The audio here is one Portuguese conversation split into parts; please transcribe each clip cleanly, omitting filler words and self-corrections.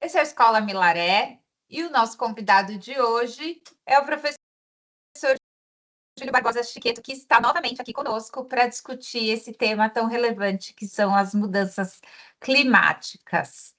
Esse é a Escola Milaré e o nosso convidado de hoje é o professor Júlio Barbosa Chiqueto, que está novamente aqui conosco para discutir esse tema tão relevante que são as mudanças climáticas.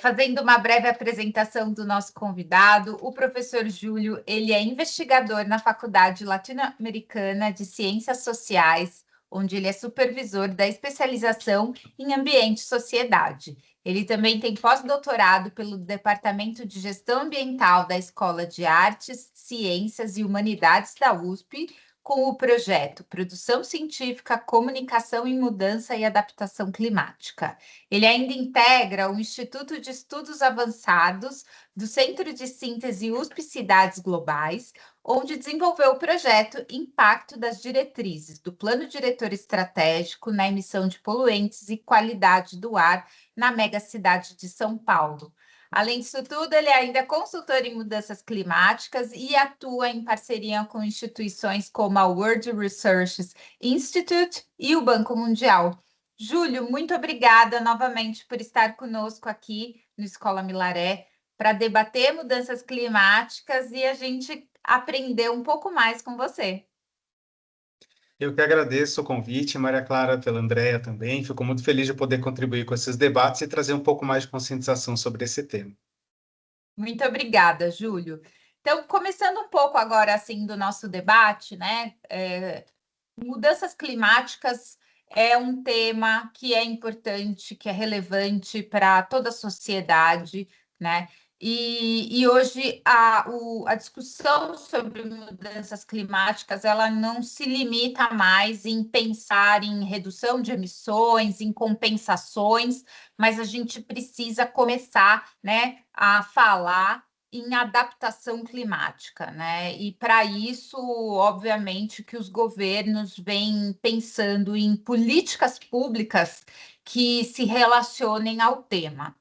Fazendo uma breve apresentação do nosso convidado, o professor Júlio, ele é investigador na Faculdade Latino-Americana de Ciências Sociais, onde ele é supervisor da especialização em ambiente e sociedade. Ele também tem pós-doutorado pelo Departamento de Gestão Ambiental da Escola de Artes, Ciências e Humanidades da USP, com o projeto Produção Científica, Comunicação em Mudança e Adaptação Climática. Ele ainda integra o Instituto de Estudos Avançados do Centro de Síntese USP Cidades Globais, onde desenvolveu o projeto Impacto das Diretrizes do Plano Diretor Estratégico na emissão de poluentes e qualidade do ar na megacidade de São Paulo. Além disso tudo, ele ainda é consultor em mudanças climáticas e atua em parceria com instituições como a World Research Institute e o Banco Mundial. Júlio, muito obrigada novamente por estar conosco aqui no Escola Milaré para debater mudanças climáticas e a gente aprender um pouco mais com você. Eu que agradeço o convite, Maria Clara, pela Andréia também. Fico muito feliz de poder contribuir com esses debates e trazer um pouco mais de conscientização sobre esse tema. Muito obrigada, Júlio. Então, começando um pouco agora assim do nosso debate, né? Mudanças climáticas é um tema que é importante, que é relevante para toda a sociedade, né? E hoje a discussão sobre mudanças climáticas ela não se limita mais em pensar em redução de emissões, em compensações, mas a gente precisa começar, né, a falar em adaptação climática, né? E para isso, obviamente, que os governos vêm pensando em políticas públicas que se relacionem ao tema.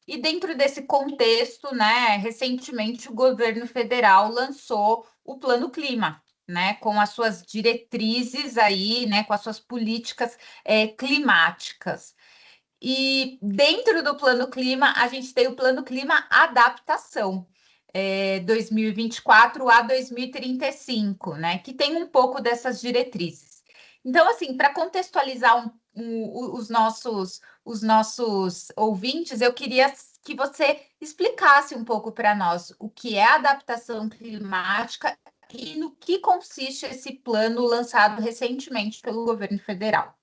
E dentro desse contexto, né, recentemente o governo federal lançou o Plano Clima, né, com as suas diretrizes aí, né, com as suas políticas climáticas. E dentro do Plano Clima, a gente tem o Plano Clima Adaptação, 2024 a 2035, né, que tem um pouco dessas diretrizes. Então, assim, para contextualizar os nossos ouvintes, eu queria que você explicasse um pouco para nós o que é adaptação climática e no que consiste esse plano lançado recentemente pelo governo federal.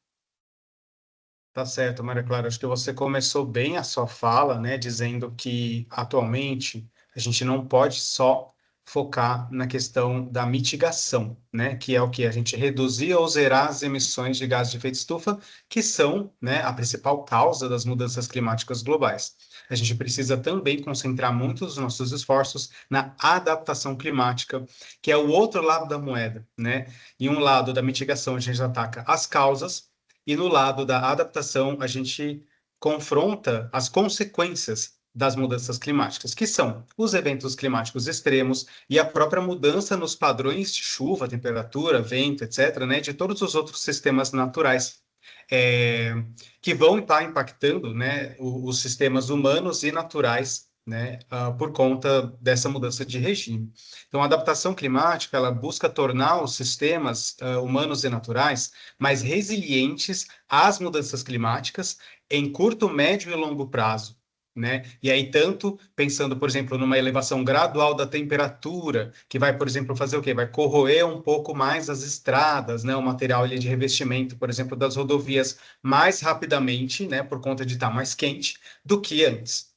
Tá certo, Maria Clara. Acho que você começou bem a sua fala, né, dizendo que atualmente a gente não pode só focar na questão da mitigação, né, que é o que a gente reduzir ou zerar as emissões de gases de efeito estufa, que são, né, a principal causa das mudanças climáticas globais. A gente precisa também concentrar muito os nossos esforços na adaptação climática, que é o outro lado da moeda, né? Em um lado da mitigação a gente ataca as causas e no lado da adaptação, a gente confronta as consequências das mudanças climáticas, que são os eventos climáticos extremos e a própria mudança nos padrões de chuva, temperatura, vento, etc., né, de todos os outros sistemas naturais, que vão estar impactando, né, os sistemas humanos e naturais, né, por conta dessa mudança de regime. Então, a adaptação climática, ela busca tornar os sistemas humanos e naturais mais resilientes às mudanças climáticas em curto, médio e longo prazo, né? E aí, tanto pensando, por exemplo, numa elevação gradual da temperatura, que vai, por exemplo, fazer o quê? Vai corroer um pouco mais as estradas, né? O material ali de revestimento, por exemplo, das rodovias mais rapidamente, né? Por conta de estar mais quente do que antes,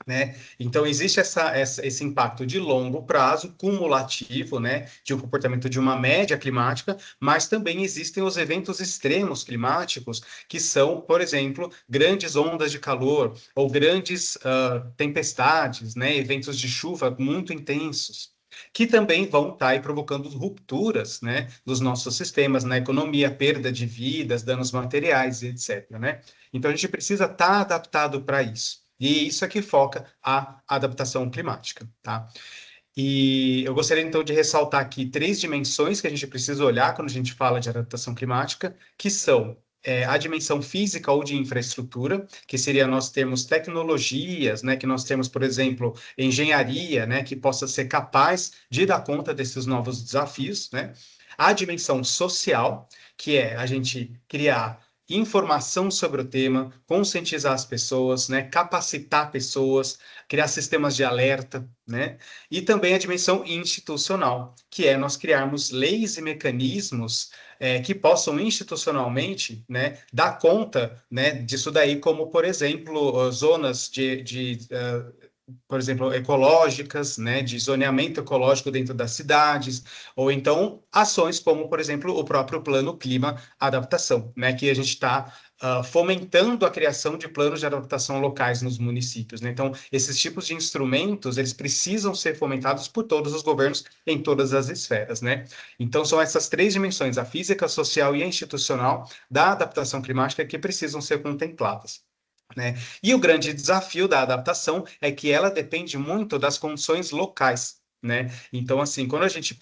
né? Então, existe esse impacto de longo prazo, cumulativo, né, de um comportamento de uma média climática, mas também existem os eventos extremos climáticos, que são, por exemplo, grandes ondas de calor ou grandes tempestades, né, eventos de chuva muito intensos, que também vão estar aí provocando rupturas, né, dos nossos sistemas, na economia, perda de vidas, danos materiais, etc., né? Então, a gente precisa estar adaptado para isso. E isso é que foca a adaptação climática, tá? E eu gostaria, então, de ressaltar aqui três dimensões que a gente precisa olhar quando a gente fala de adaptação climática, que são a dimensão física ou de infraestrutura, que seria nós termos tecnologias, né, que nós temos, por exemplo, engenharia, né, que possa ser capaz de dar conta desses novos desafios, né? A dimensão social, que é a gente criar informação sobre o tema, conscientizar as pessoas, né, capacitar pessoas, criar sistemas de alerta, né? E também a dimensão institucional, que é nós criarmos leis e mecanismos que possam institucionalmente, né, dar conta, né, disso daí, como, por exemplo, zonas por exemplo, ecológicas, né, de zoneamento ecológico dentro das cidades, ou então ações como, por exemplo, o próprio Plano Clima Adaptação, né, que a gente está fomentando a criação de planos de adaptação locais nos municípios, né? Então, esses tipos de instrumentos, eles precisam ser fomentados por todos os governos em todas as esferas, né? Então, são essas três dimensões, a física, a social e a institucional da adaptação climática que precisam ser contempladas, né? E o grande desafio da adaptação é que ela depende muito das condições locais, né? Então, assim, quando a gente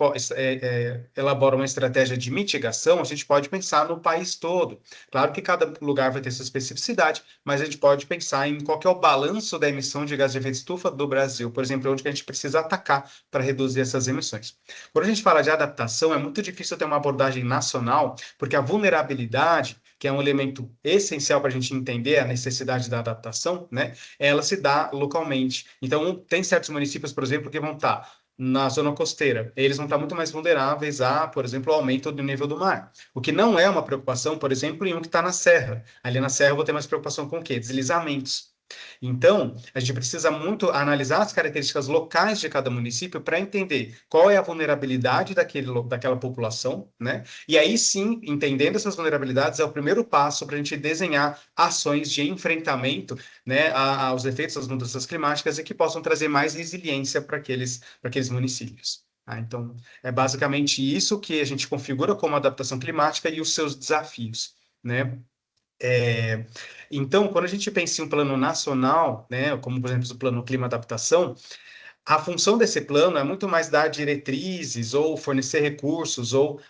elabora uma estratégia de mitigação, a gente pode pensar no país todo. Claro que cada lugar vai ter sua especificidade, mas a gente pode pensar em qual que é o balanço da emissão de gás de efeito estufa do Brasil, por exemplo, onde que a gente precisa atacar para reduzir essas emissões. Quando a gente fala de adaptação, é muito difícil ter uma abordagem nacional, porque a vulnerabilidade, que é um elemento essencial para a gente entender a necessidade da adaptação, né? Ela se dá localmente. Então, tem certos municípios, por exemplo, que vão estar na zona costeira. Eles vão estar muito mais vulneráveis a, por exemplo, o aumento do nível do mar. O que não é uma preocupação, por exemplo, em um que está na serra. Ali na serra eu vou ter mais preocupação com o quê? Deslizamentos. Então, a gente precisa muito analisar as características locais de cada município para entender qual é a vulnerabilidade daquela população, né? E aí sim, entendendo essas vulnerabilidades, é o primeiro passo para a gente desenhar ações de enfrentamento, né, aos efeitos das mudanças climáticas e que possam trazer mais resiliência para aqueles municípios. Então, é basicamente isso que a gente configura como adaptação climática e os seus desafios, né? Então, quando a gente pensa em um plano nacional, né, como por exemplo o Plano Clima Adaptação, a função desse plano é muito mais dar diretrizes ou fornecer recursos ou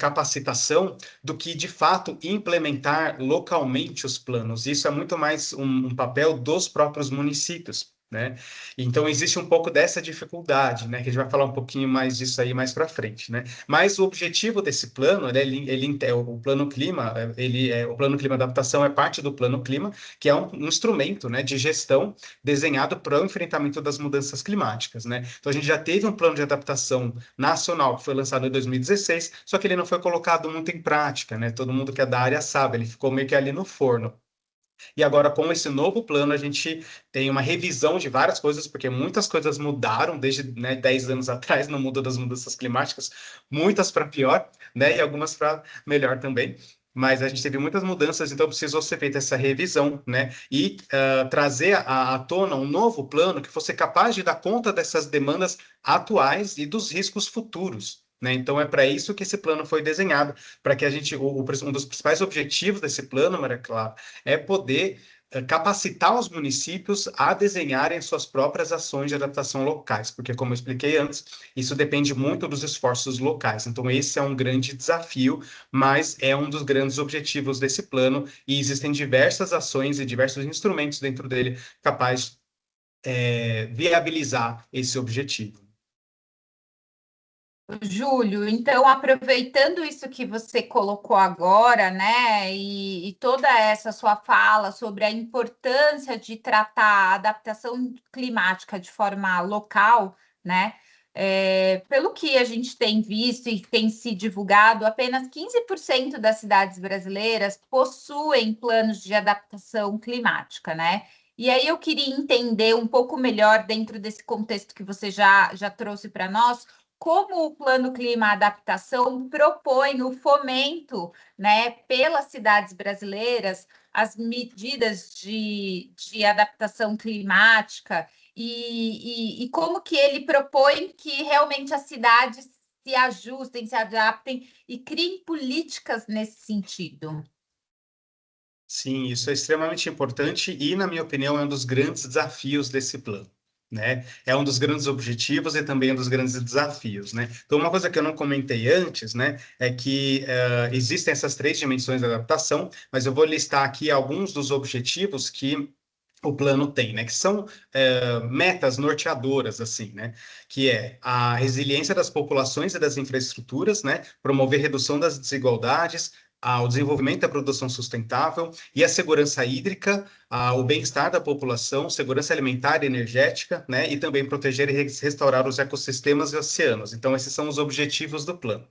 capacitação do que, de fato, implementar localmente os planos. Isso é muito mais um papel dos próprios municípios, né? Então, existe um pouco dessa dificuldade, né? Que a gente vai falar um pouquinho mais disso aí mais para frente, né? Mas o objetivo desse plano, né, o Plano Clima, o Plano Clima Adaptação é parte do Plano Clima, que é um instrumento, né, de gestão desenhado para o enfrentamento das mudanças climáticas, né? Então, a gente já teve um plano de adaptação nacional que foi lançado em 2016, só que ele não foi colocado muito em prática, né? Todo mundo que é da área sabe, ele ficou meio que ali no forno. E agora, com esse novo plano, a gente tem uma revisão de várias coisas, porque muitas coisas mudaram desde, né, 10 anos atrás no mundo das mudanças climáticas, muitas para pior, né, e algumas para melhor também. Mas a gente teve muitas mudanças, então precisou ser feita essa revisão, né? E trazer à tona um novo plano que fosse capaz de dar conta dessas demandas atuais e dos riscos futuros, né? Então é para isso que esse plano foi desenhado, para que a gente, um dos principais objetivos desse plano, Maria Clara, é poder capacitar os municípios a desenharem suas próprias ações de adaptação locais, porque, como eu expliquei antes, isso depende muito dos esforços locais. Então, esse é um grande desafio, mas é um dos grandes objetivos desse plano, e existem diversas ações e diversos instrumentos dentro dele capazes de viabilizar esse objetivo. Júlio, então, aproveitando isso que você colocou agora, né, e toda essa sua fala sobre a importância de tratar a adaptação climática de forma local, né, pelo que a gente tem visto e tem se divulgado, apenas 15% das cidades brasileiras possuem planos de adaptação climática, né? E aí eu queria entender um pouco melhor, dentro desse contexto que você já trouxe para nós, como o Plano Clima Adaptação propõe o fomento, né, pelas cidades brasileiras, as medidas de adaptação climática e como que ele propõe que realmente as cidades se ajustem, se adaptem e criem políticas nesse sentido. Sim, isso é extremamente importante e, na minha opinião, é um dos grandes desafios desse plano, né? É um dos grandes objetivos e também um dos grandes desafios, né? Então, uma coisa que eu não comentei antes, né, é que existem essas três dimensões da adaptação, mas eu vou listar aqui alguns dos objetivos que o plano tem, né? Que são metas norteadoras, assim, né? Que é a resiliência das populações e das infraestruturas, né? Promover redução das desigualdades, ao desenvolvimento da produção sustentável e a segurança hídrica, o bem-estar da população, segurança alimentar e energética, né? E também proteger e restaurar os ecossistemas e oceanos. Então, esses são os objetivos do plano.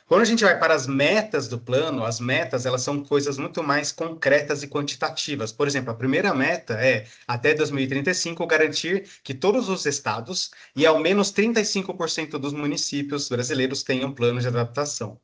Quando a gente vai para as metas do plano, as metas, elas são coisas muito mais concretas e quantitativas. Por exemplo, a primeira meta é, até 2035, garantir que todos os estados e ao menos 35% dos municípios brasileiros tenham plano de adaptação.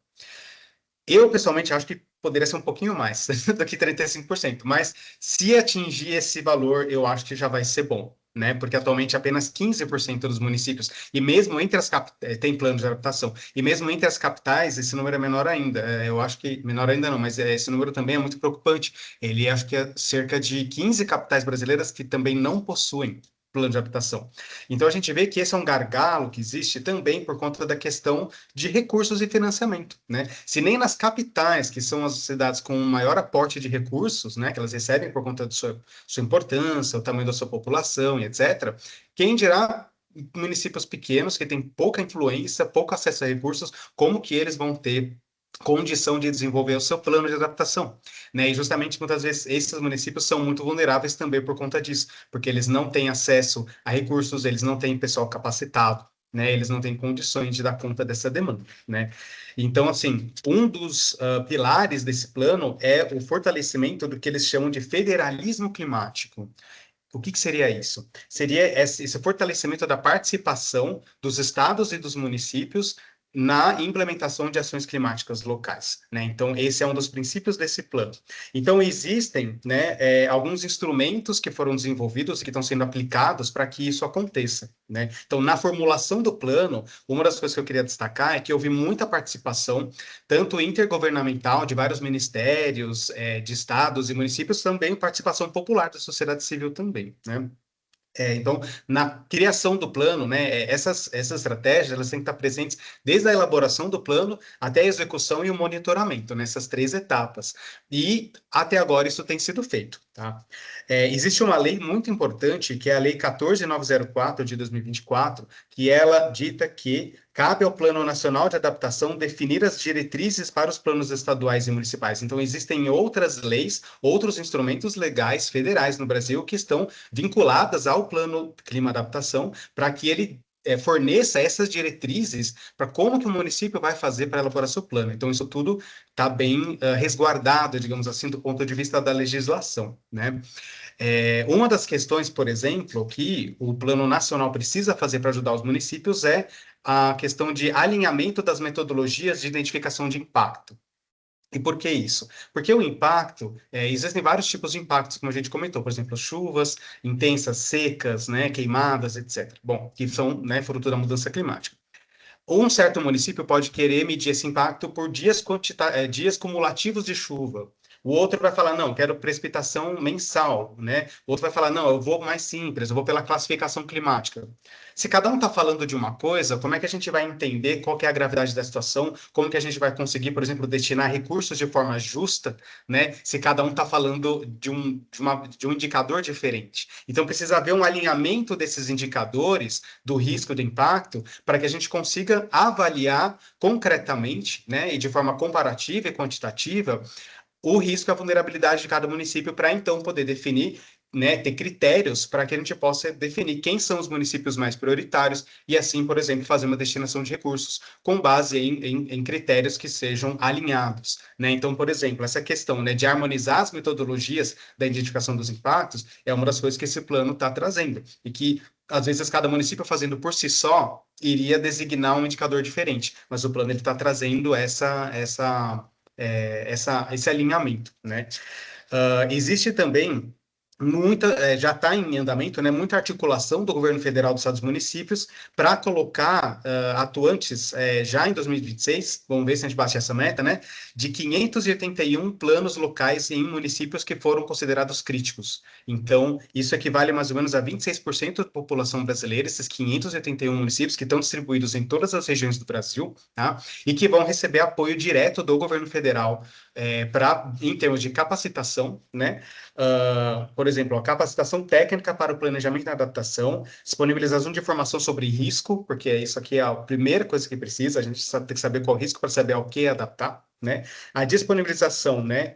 Eu, pessoalmente, acho que poderia ser um pouquinho mais do que 35%, mas se atingir esse valor, eu acho que já vai ser bom, né? Porque atualmente apenas 15% dos municípios, e mesmo entre as tem plano de adaptação, e mesmo entre as capitais, esse número é menor ainda. Eu acho que, menor ainda não, mas esse número também é muito preocupante. Ele acho que é cerca de 15 capitais brasileiras que também não possuem plano de adaptação. Então a gente vê que esse é um gargalo que existe também por conta da questão de recursos e financiamento, né? Se nem nas capitais, que são as cidades com maior aporte de recursos, né, que elas recebem por conta de sua importância, o tamanho da sua população e etc., quem dirá municípios pequenos que têm pouca influência, pouco acesso a recursos, como que eles vão ter condição de desenvolver o seu plano de adaptação, né? E justamente muitas vezes esses municípios são muito vulneráveis também por conta disso, porque eles não têm acesso a recursos, eles não têm pessoal capacitado, né? Eles não têm condições de dar conta dessa demanda, né? Então, assim, um dos pilares desse plano é o fortalecimento do que eles chamam de federalismo climático. O que seria isso? Seria esse fortalecimento da participação dos estados e dos municípios na implementação de ações climáticas locais, né? Então, esse é um dos princípios desse plano. Então, existem, né, alguns instrumentos que foram desenvolvidos e que estão sendo aplicados para que isso aconteça, né? Então, na formulação do plano, uma das coisas que eu queria destacar é que houve muita participação, tanto intergovernamental, de vários ministérios, de estados e municípios, também participação popular da sociedade civil também, né? Então, na criação do plano, né, essas estratégias elas têm que estar presentes desde a elaboração do plano até a execução e o monitoramento, nessas três etapas. E até agora isso tem sido feito, tá? Existe uma lei muito importante, que é a Lei 14.904 de 2024, que ela dita que cabe ao Plano Nacional de Adaptação definir as diretrizes para os planos estaduais e municipais. Então, existem outras leis, outros instrumentos legais federais no Brasil que estão vinculadas ao Plano Clima Adaptação para que ele forneça essas diretrizes para como que o município vai fazer para elaborar seu plano. Então, isso tudo está bem resguardado, digamos assim, do ponto de vista da legislação, né? Uma das questões, por exemplo, que o Plano Nacional precisa fazer para ajudar os municípios é a questão de alinhamento das metodologias de identificação de impacto. E por que isso? Porque o impacto, existem vários tipos de impactos, como a gente comentou, por exemplo, chuvas intensas, secas, né, queimadas, etc. Bom, que são, né, fruto da mudança climática. Um certo município pode querer medir esse impacto por dias cumulativos de chuva. O outro vai falar, não, quero precipitação mensal, né? O outro vai falar, não, eu vou mais simples, eu vou pela classificação climática. Se cada um está falando de uma coisa, como é que a gente vai entender qual que é a gravidade da situação? Como que a gente vai conseguir, por exemplo, destinar recursos de forma justa, né? Se cada um está falando de um indicador diferente. Então, precisa haver um alinhamento desses indicadores do risco do impacto para que a gente consiga avaliar concretamente, né, e de forma comparativa e quantitativa, o risco e a vulnerabilidade de cada município para então poder definir, né, ter critérios para que a gente possa definir quem são os municípios mais prioritários e assim, por exemplo, fazer uma destinação de recursos com base em critérios que sejam alinhados, né? Então, por exemplo, essa questão, né, de harmonizar as metodologias da identificação dos impactos é uma das coisas que esse plano está trazendo e que às vezes cada município fazendo por si só iria designar um indicador diferente, mas o plano ele está trazendo esse alinhamento, né? Existe também já está em andamento, né, muita articulação do governo federal dos estados e municípios para colocar atuantes já em 2026, vamos ver se a gente bate essa meta, né, de 581 planos locais em municípios que foram considerados críticos. Então, isso equivale mais ou menos a 26% da população brasileira, esses 581 municípios que estão distribuídos em todas as regiões do Brasil, tá, e que vão receber apoio direto do governo federal em termos de capacitação, né, por exemplo, a capacitação técnica para o planejamento e adaptação, disponibilização de informação sobre risco, porque isso aqui é a primeira coisa que precisa, a gente tem que saber qual o risco para saber ao que adaptar, né? A disponibilização, né,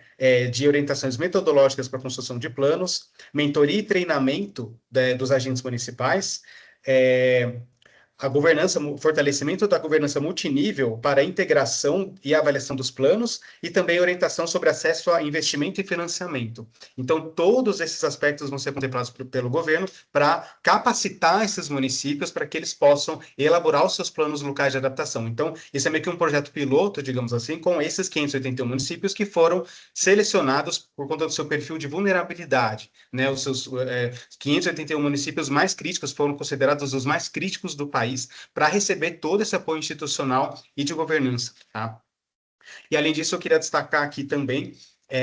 de orientações metodológicas para a construção de planos, mentoria e treinamento dos agentes municipais, a governança, fortalecimento da governança multinível para a integração e avaliação dos planos e também orientação sobre acesso a investimento e financiamento. Então, todos esses aspectos vão ser contemplados pelo governo para capacitar esses municípios para que eles possam elaborar os seus planos locais de adaptação. Então, esse é meio que um projeto piloto, digamos assim, com esses 581 municípios que foram selecionados por conta do seu perfil de vulnerabilidade, né? Os seus 581 municípios mais críticos foram considerados os mais críticos do país para receber todo esse apoio institucional e de governança, tá? E além disso, eu queria destacar aqui também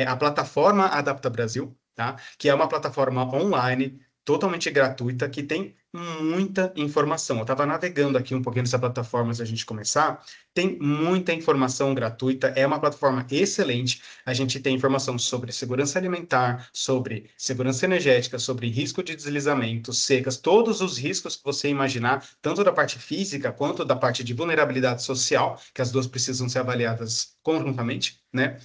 a plataforma Adapta Brasil, tá? Que é uma plataforma online totalmente gratuita que tem muita informação. Eu estava navegando aqui um pouquinho nessa plataforma antes da gente começar. Tem muita informação gratuita, é uma plataforma excelente. A gente tem informação sobre segurança alimentar, sobre segurança energética, sobre risco de deslizamento, secas, todos os riscos que você imaginar, tanto da parte física quanto da parte de vulnerabilidade social, que as duas precisam ser avaliadas conjuntamente, né?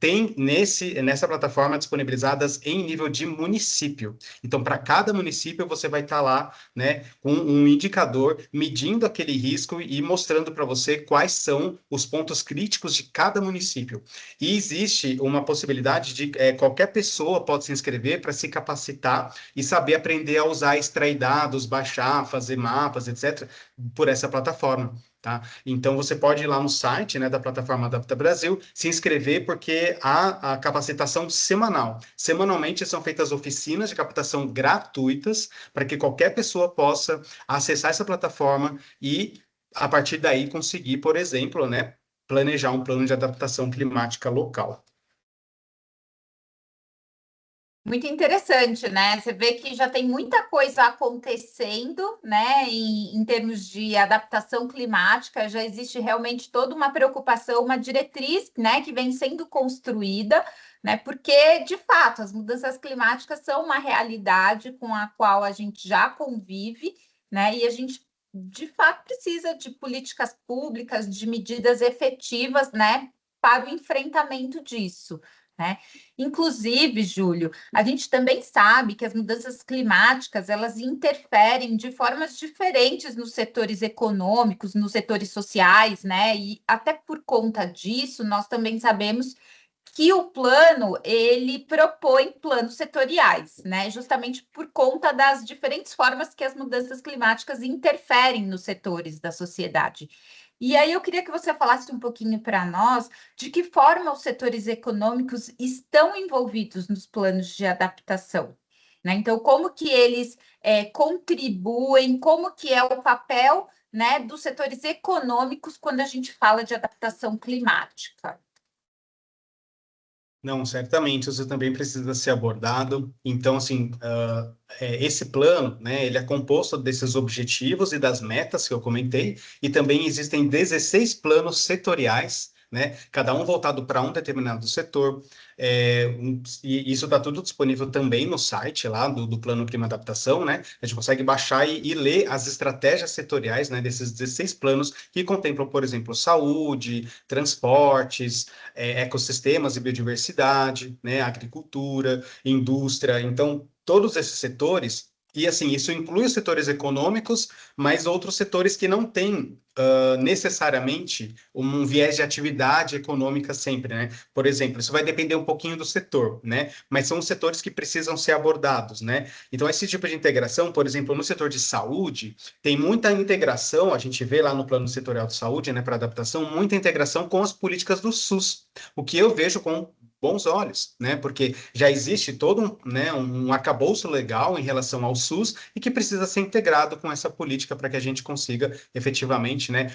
Tem nessa plataforma disponibilizadas em nível de município. Então, para cada município, você vai estar lá, né, com um indicador medindo aquele risco e mostrando para você quais são os pontos críticos de cada município. E existe uma possibilidade de qualquer pessoa pode se inscrever para se capacitar e saber aprender a usar, extrair dados, baixar, fazer mapas, etc., por essa plataforma. Tá? Então, você pode ir lá no site, né, da plataforma Adapta Brasil, se inscrever, porque há a capacitação semanal. Semanalmente são feitas oficinas de captação gratuitas para que qualquer pessoa possa acessar essa plataforma e, a partir daí, conseguir, por exemplo, né, planejar um plano de adaptação climática local. Muito interessante, né? Você vê que já tem muita coisa acontecendo, né? Em termos de adaptação climática, já existe realmente toda uma preocupação, uma diretriz, né? Que vem sendo construída, né? Porque, de fato, as mudanças climáticas são uma realidade com a qual a gente já convive, né? E a gente, de fato, precisa de políticas públicas, de medidas efetivas, né? Para o enfrentamento disso, né? Inclusive, Júlio, a gente também sabe que as mudanças climáticas, elas interferem de formas diferentes nos setores econômicos, nos setores sociais, né? E até por conta disso, nós também sabemos que o plano, ele propõe planos setoriais, né? Justamente por conta das diferentes formas que as mudanças climáticas interferem nos setores da sociedade. E aí eu queria que você falasse um pouquinho para nós de que forma os setores econômicos estão envolvidos nos planos de adaptação, né? Então, como que eles contribuem, como que é o papel, né, dos setores econômicos quando a gente fala de adaptação climática? Não, certamente, isso também precisa ser abordado. Então, assim, esse plano, né, ele é composto desses objetivos e das metas que eu comentei, e também existem 16 planos setoriais, né, cada um voltado para um determinado setor. E isso está tudo disponível também no site lá do Plano Clima Adaptação, né? A gente consegue baixar e ler as estratégias setoriais, né, desses 16 planos que contemplam, por exemplo, saúde, transportes, ecossistemas e biodiversidade, né, agricultura, indústria. Então, todos esses setores, e assim, isso inclui os setores econômicos, mas outros setores que não têm necessariamente um viés de atividade econômica sempre, né? Por exemplo, isso vai depender um pouquinho do setor, né? Mas são os setores que precisam ser abordados, né? Então, esse tipo de integração, por exemplo, no setor de saúde, tem muita integração, a gente vê lá no Plano Setorial de Saúde, né, para adaptação, muita integração com as políticas do SUS, o que eu vejo com bons olhos, né? Porque já existe todo um arcabouço legal em relação ao SUS e que precisa ser integrado com essa política para que a gente consiga efetivamente, né,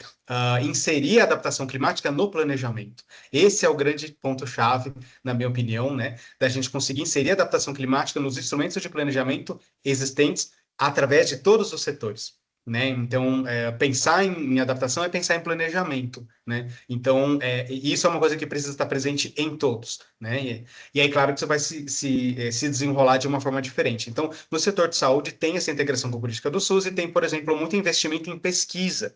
inserir a adaptação climática no planejamento. Esse é o grande ponto-chave, na minha opinião, né, da gente conseguir inserir a adaptação climática nos instrumentos de planejamento existentes através de todos os setores. Né? Então, pensar em adaptação é pensar em planejamento, né? Então, isso é uma coisa que precisa estar presente em todos, né? E aí, claro que você vai se desenrolar de uma forma diferente. Então, no setor de saúde, tem essa integração com a política do SUS e tem, por exemplo, muito investimento em pesquisa.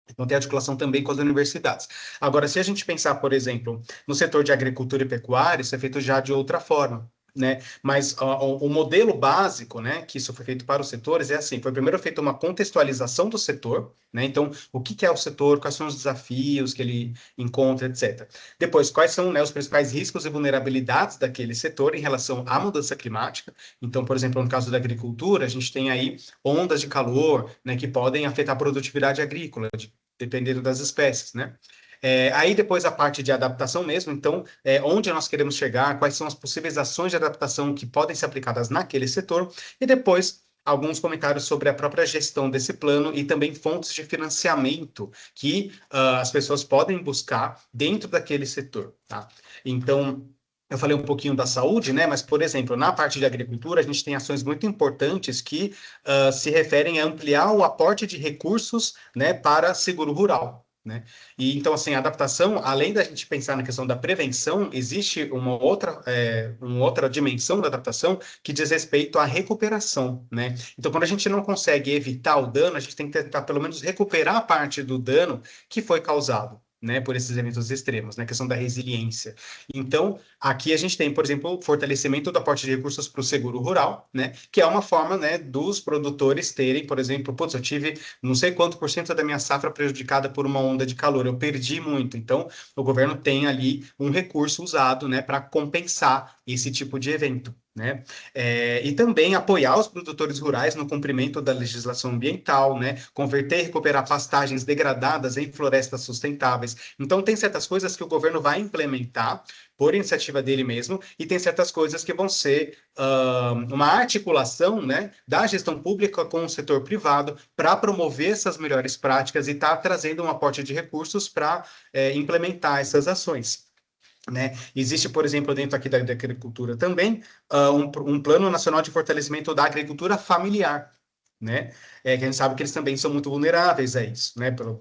Então, tem articulação também com as universidades. Agora, se a gente pensar, por exemplo, no setor de agricultura e pecuária, isso é feito já de outra forma, né? Mas o modelo básico, né, que isso foi feito para os setores é assim: foi primeiro feita uma contextualização do setor, né? Então, o que é o setor, quais são os desafios que ele encontra, etc. Depois, quais são, né, os principais riscos e vulnerabilidades daquele setor em relação à mudança climática. Então, por exemplo, no caso da agricultura, a gente tem aí ondas de calor, né, que podem afetar a produtividade agrícola, dependendo das espécies, né? Aí depois a parte de adaptação mesmo, então, onde nós queremos chegar, quais são as possíveis ações de adaptação que podem ser aplicadas naquele setor, e depois alguns comentários sobre a própria gestão desse plano e também fontes de financiamento que as pessoas podem buscar dentro daquele setor, tá? Então, eu falei um pouquinho da saúde, né? Mas, por exemplo, na parte de agricultura, a gente tem ações muito importantes que se referem a ampliar o aporte de recursos, né, para seguro rural. Né? E então, assim, a adaptação, além da gente pensar na questão da prevenção, existe uma outra dimensão da adaptação que diz respeito à recuperação, né? Então, quando a gente não consegue evitar o dano, a gente tem que tentar, pelo menos, recuperar a parte do dano que foi causado, né, por esses eventos extremos, né, a questão da resiliência. Então, aqui a gente tem, por exemplo, o fortalecimento do aporte de recursos para o seguro rural, né, que é uma forma, né, dos produtores terem, por exemplo, putz, eu tive não sei quanto por cento da minha safra prejudicada por uma onda de calor, eu perdi muito. Então, o governo tem ali um recurso usado, né, para compensar esse tipo de evento. Né? E também apoiar os produtores rurais no cumprimento da legislação ambiental, né? Converter e recuperar pastagens degradadas em florestas sustentáveis. Então, tem certas coisas que o governo vai implementar por iniciativa dele mesmo, e tem certas coisas que vão ser uma articulação, né, da gestão pública com o setor privado para promover essas melhores práticas e estar trazendo um aporte de recursos para implementar essas ações. Né? Existe, por exemplo, dentro aqui da agricultura também, um plano nacional de fortalecimento da agricultura familiar, né? Que a gente sabe que eles também são muito vulneráveis a isso, né? Por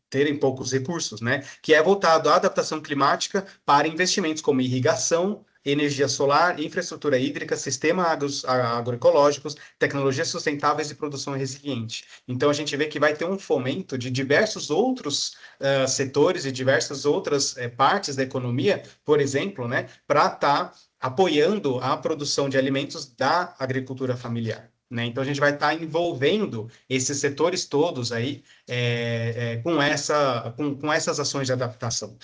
terem poucos recursos, né? Que é voltado à adaptação climática para investimentos como irrigação, energia solar, infraestrutura hídrica, sistemas agroecológicos, tecnologias sustentáveis e produção resiliente. Então, a gente vê que vai ter um fomento de diversos outros setores e diversas outras partes da economia, por exemplo, né, para estar apoiando a produção de alimentos da agricultura familiar. Né? Então, a gente vai estar envolvendo esses setores todos aí com essas ações de adaptação.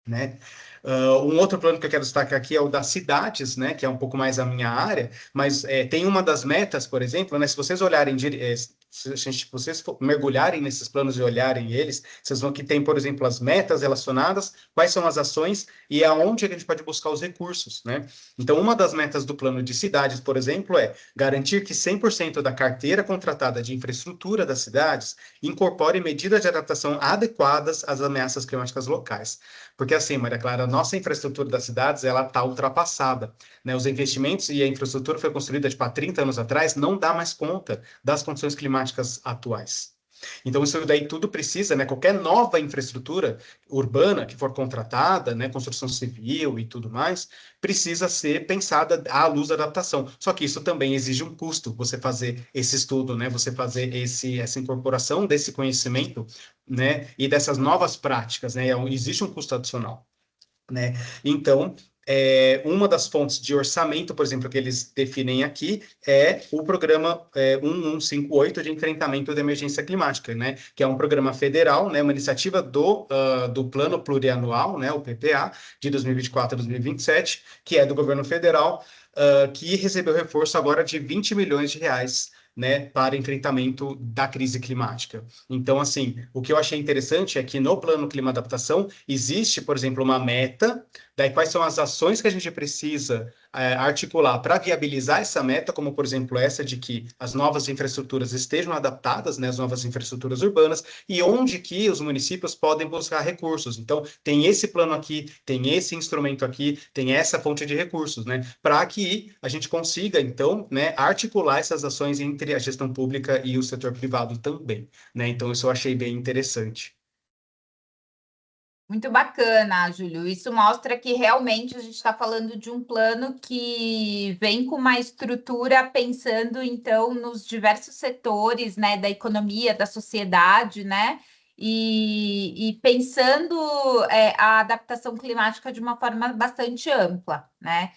Né? Um outro plano que eu quero destacar aqui é o das cidades, né, que é um pouco mais a minha área, mas tem uma das metas, por exemplo, né, se vocês olharem, se vocês mergulharem nesses planos e olharem eles, vocês vão que tem, por exemplo, as metas relacionadas, quais são as ações e aonde a gente pode buscar os recursos, né? Então, uma das metas do plano de cidades, por exemplo, é garantir que 100% da carteira contratada de infraestrutura das cidades incorpore medidas de adaptação adequadas às ameaças climáticas locais. Porque assim, Maria Clara, a nossa infraestrutura das cidades, ela está ultrapassada, né? Os investimentos e a infraestrutura foi construída, tipo, há 30 anos atrás, não dá mais conta das condições climáticas atuais. Então, isso daí tudo precisa, né? Qualquer nova infraestrutura urbana que for contratada, né? Construção civil e tudo mais, precisa ser pensada à luz da adaptação. Só que isso também exige um custo, você fazer esse estudo, né? Você fazer essa incorporação desse conhecimento, né? E dessas novas práticas, né? Existe um custo adicional. Né? Então, uma das fontes de orçamento, por exemplo, que eles definem aqui, é o programa 1158 de enfrentamento da emergência climática, né? Que é um programa federal, né? Uma iniciativa do Plano Plurianual, né? O PPA, de 2024 a 2027, que é do governo federal, que recebeu reforço agora de 20 milhões de reais né, para enfrentamento da crise climática. Então, assim, o que eu achei interessante é que no Plano Clima Adaptação existe, por exemplo, uma meta, daí quais são as ações que a gente precisa articular para viabilizar essa meta, como, por exemplo, essa de que as novas infraestruturas estejam adaptadas, né, as novas infraestruturas urbanas, e onde que os municípios podem buscar recursos. Então, tem esse plano aqui, tem esse instrumento aqui, tem essa fonte de recursos, né, para que a gente consiga, então, né, articular essas ações entre a gestão pública e o setor privado também, né? Então, isso eu achei bem interessante. Muito bacana, Júlio. Isso mostra que realmente a gente está falando de um plano que vem com uma estrutura pensando, então, nos diversos setores, né, da economia, da sociedade, né, e pensando a adaptação climática de uma forma bastante ampla, né.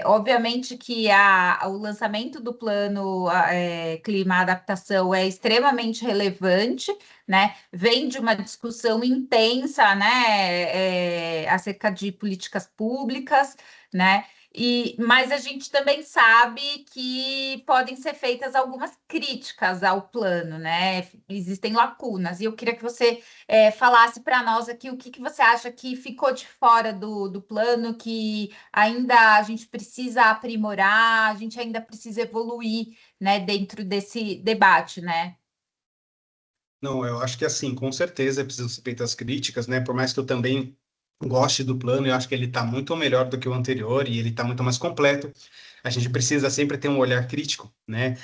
Obviamente que o lançamento do plano Clima Adaptação é extremamente relevante, né? Vem de uma discussão intensa, né? Acerca de políticas públicas, né? Mas a gente também sabe que podem ser feitas algumas críticas ao plano, né? Existem lacunas, e eu queria que você falasse para nós aqui o que você acha que ficou de fora do plano, que ainda a gente precisa aprimorar, a gente ainda precisa evoluir, né, dentro desse debate, né? Não, eu acho que assim, com certeza precisam ser feitas críticas, né? Por mais que eu também goste do plano, eu acho que ele está muito melhor do que o anterior e ele está muito mais completo. A gente precisa sempre ter um olhar crítico, né?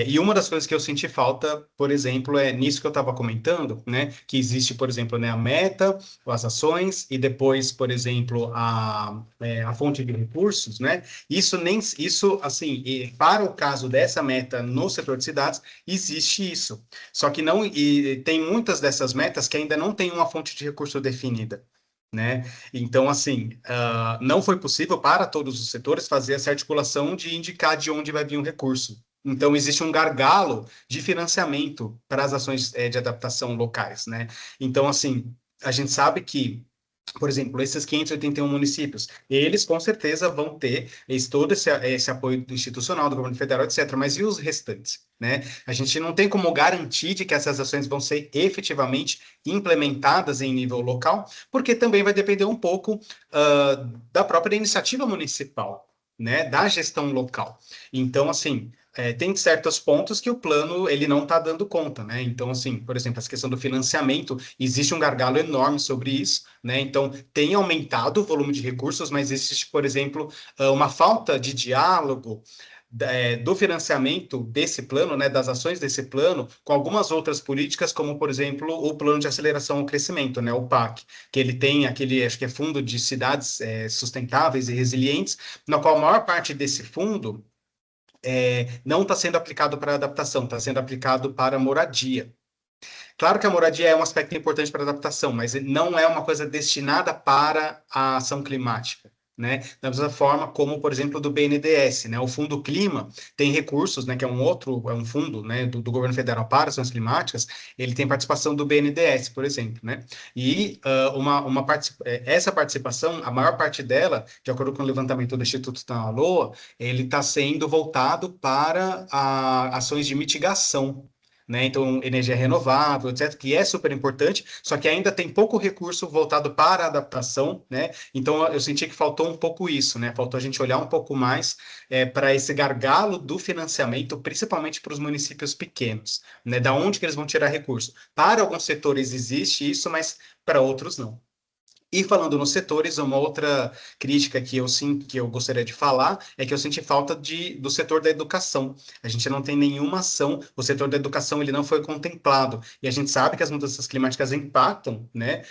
E uma das coisas que eu senti falta, por exemplo, é nisso que eu estava comentando, né? Que existe, por exemplo, né, a meta, as ações e depois, por exemplo, a fonte de recursos, né? Isso assim, para o caso dessa meta no setor de cidades, existe isso. Só que não, e tem muitas dessas metas que ainda não tem uma fonte de recurso definida, né? Então, assim, não foi possível para todos os setores fazer essa articulação de indicar de onde vai vir o recurso. Então, existe um gargalo de financiamento para as ações de adaptação locais, né? Então, assim, a gente sabe que, por exemplo, esses 581 municípios, eles com certeza vão ter todo esse apoio institucional do governo federal, etc. Mas e os restantes, né? A gente não tem como garantir de que essas ações vão ser efetivamente implementadas em nível local, porque também vai depender um pouco da própria iniciativa municipal, né? Da gestão local. Então, assim, tem certos pontos que o plano ele não está dando conta, né? Então, assim, por exemplo, essa questão do financiamento, existe um gargalo enorme sobre isso, né? Então, tem aumentado o volume de recursos, mas existe, por exemplo, uma falta de diálogo do financiamento desse plano, né, das ações desse plano, com algumas outras políticas, como, por exemplo, o Plano de Aceleração ao Crescimento, né, o PAC, que ele tem aquele, acho que é Fundo de Cidades Sustentáveis e Resilientes, na qual a maior parte desse fundo não está sendo aplicado para adaptação, está sendo aplicado para moradia. Claro que a moradia é um aspecto importante para a adaptação, mas não é uma coisa destinada para a ação climática, né? Da mesma forma como, por exemplo, do BNDES, né? O Fundo Clima tem recursos, né? Que é um fundo, né? Do governo federal para ações climáticas, ele tem participação do BNDES, por exemplo, né? E essa participação, a maior parte dela, de acordo com o levantamento do Instituto Tanaloa, ele está sendo voltado para ações de mitigação, né? Então, energia renovável, etc., que é super importante, só que ainda tem pouco recurso voltado para a adaptação, né? Então, eu senti que faltou um pouco isso, né? Faltou a gente olhar um pouco mais para esse gargalo do financiamento, principalmente para os municípios pequenos, né? Da onde que eles vão tirar recurso? Para alguns setores existe isso, mas para outros não. E falando nos setores, uma outra crítica que eu sinto, que eu gostaria de falar, é que eu senti falta do setor da educação. A gente não tem nenhuma ação, o setor da educação ele não foi contemplado. E a gente sabe que as mudanças climáticas impactam, né,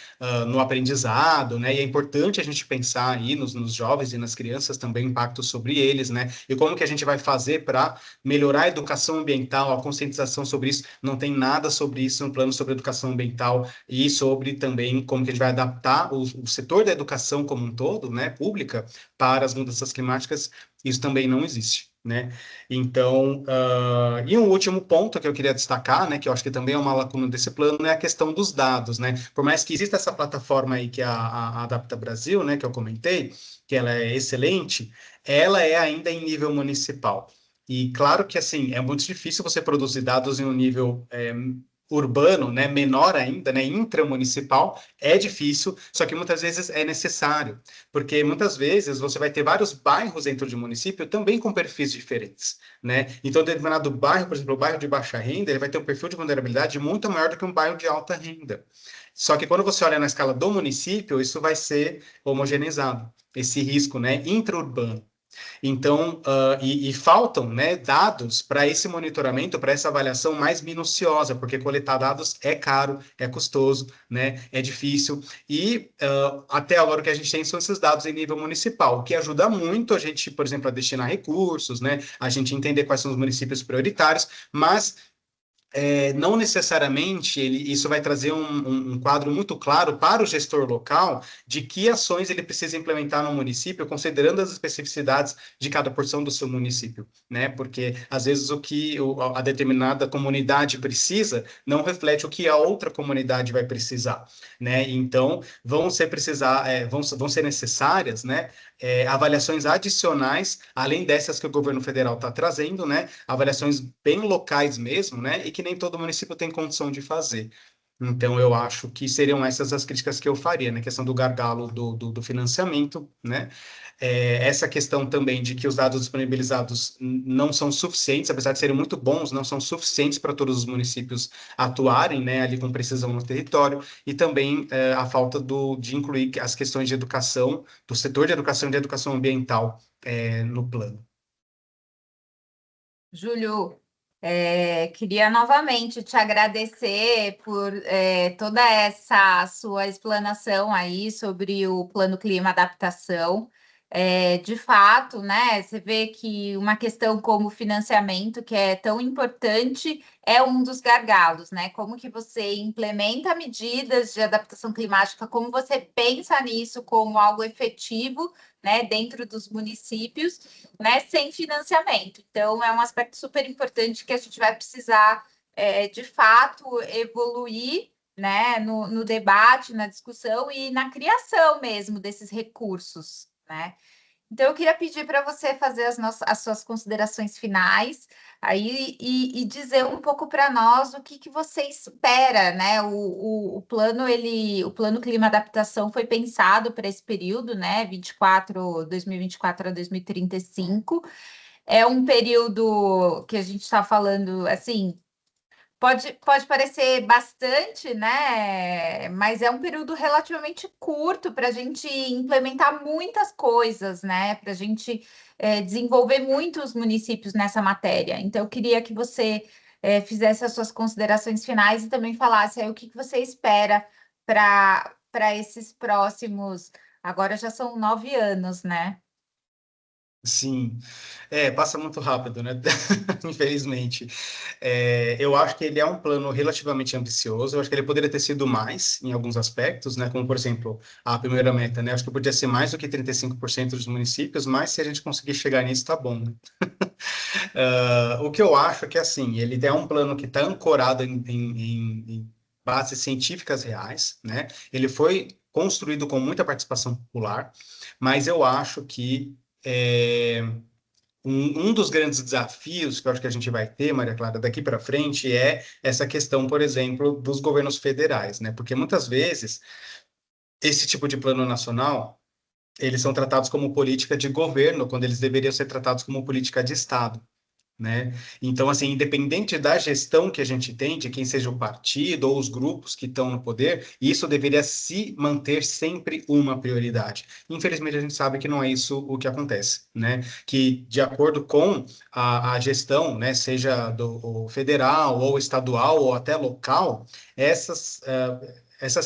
no aprendizado, né, e é importante a gente pensar aí nos jovens e nas crianças também o impacto sobre eles, né, e como que a gente vai fazer para melhorar a educação ambiental, a conscientização sobre isso. Não tem nada sobre isso no plano sobre educação ambiental e sobre também como que a gente vai adaptar o setor da educação como um todo, né, pública, para as mudanças climáticas, isso também não existe, né? Então, e um último ponto que eu queria destacar, né, que eu acho que também é uma lacuna desse plano, é a questão dos dados, né? Por mais que exista essa plataforma aí, que é a Adapta Brasil, né, que eu comentei, que ela é excelente, ela é ainda em nível municipal. E claro que, assim, é muito difícil você produzir dados em um nível urbano, né, menor ainda, né, intramunicipal, é difícil, só que muitas vezes é necessário, porque muitas vezes você vai ter vários bairros dentro de um município também com perfis diferentes, né? Então, determinado bairro, por exemplo, o bairro de baixa renda, ele vai ter um perfil de vulnerabilidade muito maior do que um bairro de alta renda. Só que quando você olha na escala do município, isso vai ser homogeneizado, esse risco, né, intra-urbano. Então, e faltam, né, dados para esse monitoramento, para essa avaliação mais minuciosa, porque coletar dados é caro, é custoso, né, é difícil, e até agora o que a gente tem são esses dados em nível municipal, o que ajuda muito a gente, por exemplo, a destinar recursos, né, a gente entender quais são os municípios prioritários, mas não necessariamente isso vai trazer um quadro muito claro para o gestor local de que ações ele precisa implementar no município, considerando as especificidades de cada porção do seu município, né? Porque às vezes o que a determinada comunidade precisa não reflete o que a outra comunidade vai precisar, né? Então vão ser necessárias, né? Avaliações adicionais, além dessas que o governo federal está trazendo, né? Avaliações bem locais mesmo, né? E que nem todo município tem condição de fazer. Então, eu acho que seriam essas as críticas que eu faria, né? Questão do gargalo do financiamento, né? Essa questão também de que os dados disponibilizados não são suficientes, apesar de serem muito bons, não são suficientes para todos os municípios atuarem, né? Ali com precisão no território, e também a falta de incluir as questões de educação, do setor de educação e de educação ambiental no plano. Júlio, queria novamente te agradecer por toda essa sua explanação aí sobre o Plano Clima Adaptação. De fato, né, você vê que uma questão como o financiamento, que é tão importante, é um dos gargalos, né? Como que você implementa medidas de adaptação climática, como você pensa nisso como algo efetivo, né, dentro dos municípios, né, sem financiamento. Então, é um aspecto super importante que a gente vai precisar, de fato, evoluir, né, no debate, na discussão e na criação mesmo desses recursos, né? Então, eu queria pedir para você fazer as suas considerações finais aí e dizer um pouco para nós o que você espera, né? O plano, o plano Clima Adaptação foi pensado para esse período, né? 2024 a 2035. É um período que a gente está falando assim. Pode parecer bastante, né? Mas é um período relativamente curto para a gente implementar muitas coisas, né? Para a gente desenvolver muitos municípios nessa matéria. Então, eu queria que você fizesse as suas considerações finais e também falasse aí o que você espera para esses próximos. Agora já são 9 anos, né? Sim, passa muito rápido, né? Infelizmente. Eu acho que ele é um plano relativamente ambicioso. Eu acho que ele poderia ter sido mais em alguns aspectos, né? Como, por exemplo, a primeira meta, né? Acho que podia ser mais do que 35% dos municípios, mas se a gente conseguir chegar nisso, tá bom, né? O que eu acho é que, assim, ele é um plano que está ancorado em bases científicas reais, né? Ele foi construído com muita participação popular, mas eu acho que um dos grandes desafios que eu acho que a gente vai ter, Maria Clara, daqui para frente é essa questão, por exemplo, dos governos federais, né? Porque muitas vezes esse tipo de plano nacional, eles são tratados como política de governo, quando eles deveriam ser tratados como política de Estado, né? Então, assim, independente da gestão que a gente tem, de quem seja o partido ou os grupos que estão no poder, isso deveria se manter sempre uma prioridade. Infelizmente, a gente sabe que não é isso o que acontece, né? Que, de acordo com a gestão, né, seja do federal ou estadual ou até local, essas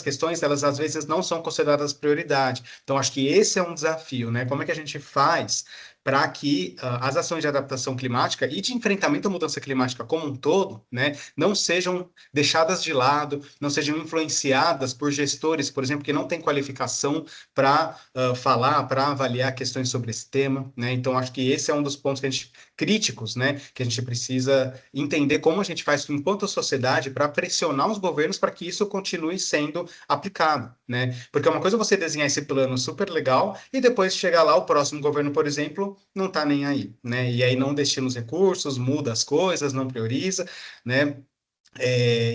questões, elas às vezes não são consideradas prioridade. Então, acho que esse é um desafio, né? Como é que a gente faz para que as ações de adaptação climática e de enfrentamento à mudança climática como um todo, né, não sejam deixadas de lado, não sejam influenciadas por gestores, por exemplo, que não têm qualificação para falar, para avaliar questões sobre esse tema, né? Então, acho que esse é um dos pontos que a gente críticos, né, que a gente precisa entender como a gente faz enquanto sociedade para pressionar os governos para que isso continue sendo aplicado, né? Porque é uma coisa você desenhar esse plano super legal e depois chegar lá, o próximo governo, por exemplo, não está nem aí, né? E aí não destina os recursos, muda as coisas, não prioriza, né?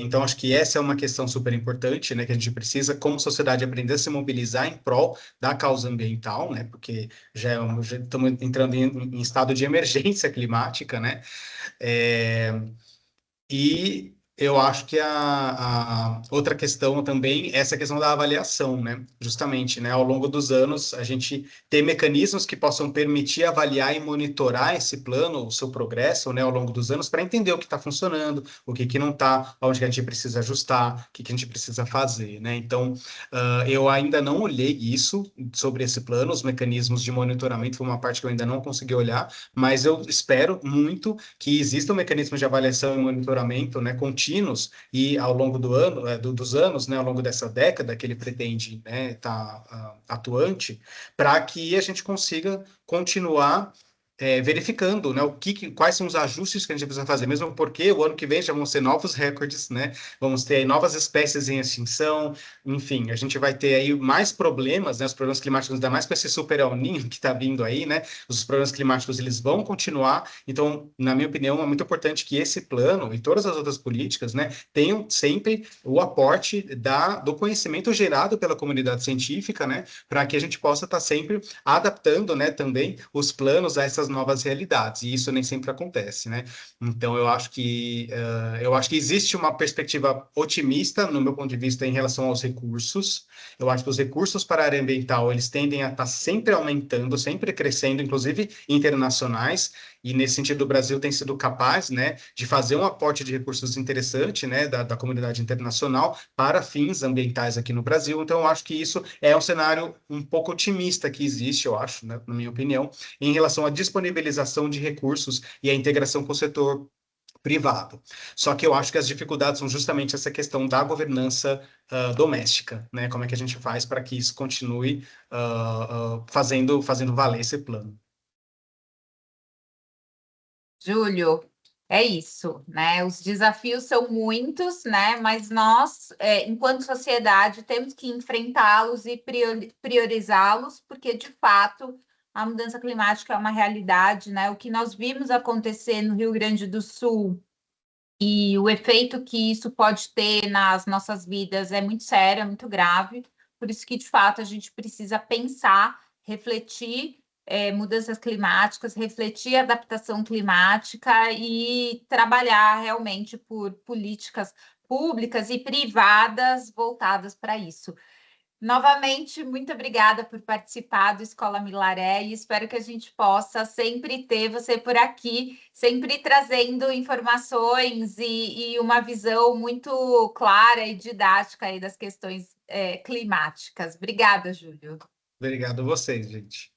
Então, acho que essa é uma questão super importante, né, que a gente precisa, como sociedade, aprender a se mobilizar em prol da causa ambiental, né, porque já estamos entrando em estado de emergência climática, né, é, e eu acho que a outra questão também é essa questão da avaliação, né? Justamente, né? Ao longo dos anos, a gente ter mecanismos que possam permitir avaliar e monitorar esse plano, o seu progresso, né? Ao longo dos anos, para entender o que está funcionando, o que não está, onde que a gente precisa ajustar, o que a gente precisa fazer, né? Então, eu ainda não olhei isso sobre esse plano, os mecanismos de monitoramento foi uma parte que eu ainda não consegui olhar, mas eu espero muito que exista um mecanismo de avaliação e monitoramento, né, contínuos e ao longo do ano, dos anos, né, ao longo dessa década que ele pretende, né, estar atuante, para que a gente consiga continuar verificando, né, quais são os ajustes que a gente precisa fazer, mesmo porque o ano que vem já vão ser novos recordes, né, vamos ter aí novas espécies em extinção, enfim, a gente vai ter aí mais problemas, né, os problemas climáticos, ainda mais com esse super El Niño que está vindo aí, né, os problemas climáticos eles vão continuar, então, na minha opinião, é muito importante que esse plano e todas as outras políticas, né, tenham sempre o aporte do conhecimento gerado pela comunidade científica, né, para que a gente possa estar sempre adaptando, né, também os planos a essas novas realidades, e isso nem sempre acontece, né? Então, eu acho que existe uma perspectiva otimista, no meu ponto de vista, em relação aos recursos. Eu acho que os recursos para a área ambiental, eles tendem a estar sempre aumentando, sempre crescendo, inclusive internacionais, e nesse sentido o Brasil tem sido capaz, né, de fazer um aporte de recursos interessante, né, da comunidade internacional para fins ambientais aqui no Brasil. Então, eu acho que isso é um cenário um pouco otimista que existe, eu acho, né, na minha opinião, em relação à disponibilização de recursos e à integração com o setor privado. Só que eu acho que as dificuldades são justamente essa questão da governança doméstica, né? Como é que a gente faz para que isso continue fazendo valer esse plano. Júlio, é isso, né? Os desafios são muitos, né? Mas nós, enquanto sociedade, temos que enfrentá-los e priorizá-los, porque, de fato, a mudança climática é uma realidade, né? O que nós vimos acontecer no Rio Grande do Sul e o efeito que isso pode ter nas nossas vidas é muito sério, é muito grave. Por isso que, de fato, a gente precisa pensar, refletir mudanças climáticas, refletir adaptação climática e trabalhar realmente por políticas públicas e privadas voltadas para isso. Novamente, muito obrigada por participar do Escola Milaré e espero que a gente possa sempre ter você por aqui, sempre trazendo informações e uma visão muito clara e didática aí das questões climáticas. Obrigada, Júlio. Obrigado a vocês, gente.